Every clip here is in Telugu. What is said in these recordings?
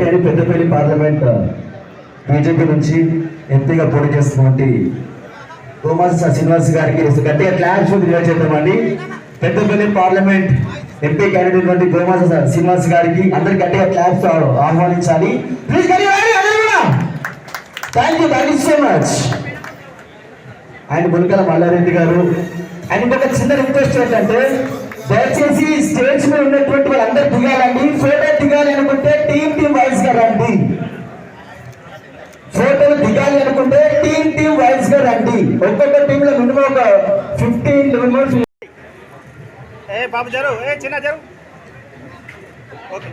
ఓకే అండి, పెద్దపల్లి పార్లమెంట్ బీజేపీ నుంచి ఎంపీగా పోటీ చేస్తున్నటువంటి గోమాస శ్రీనివాస్ గారికి గట్టిగా క్లాప్స్ చేద్దామండి. Peddapalli parliament MP candidate Gomasa Srinivas గారికి అందరికి గట్టిగా క్లాప్స్ ఆహ్వానించాలి. Please thank you so much. And Munakala Mallareddy garu. And ఇంకొక చిన్న రిక్వెస్ట్ ఏంటంటే దయచేసి స్టేజ్ మీద ఉన్నటువంటి వాళ్ళందరూ దిగాలండి. ఫోటో దిగాలి అనుకుంటే టీమ్ వైజ్ గా రండి. ఫోటోలు దిగాలి అనుకుంటే టీమ్ వైజ్ గా రండి. ఒక్కొక్క టీమ్ లో మినిమం ఒక 15 మెంబర్స్. బాబు జరు చిన్న జరు. ఓకే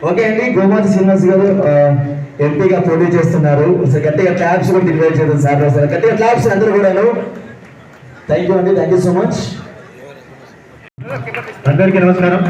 ఓకే అండి, గోమాత శ్రీనివాస్ గారు ఎంపీగా పోటీ చేస్తున్నారు. గట్టిగా క్లాప్స్ కూడా ఇన్వైట్ చేద్దాం సార్. గట్టిగా క్లాప్స్ అందరూ కూడాను. థ్యాంక్ యూ అండి, థ్యాంక్ యూ సో మచ్. అందరికీ నమస్కారం.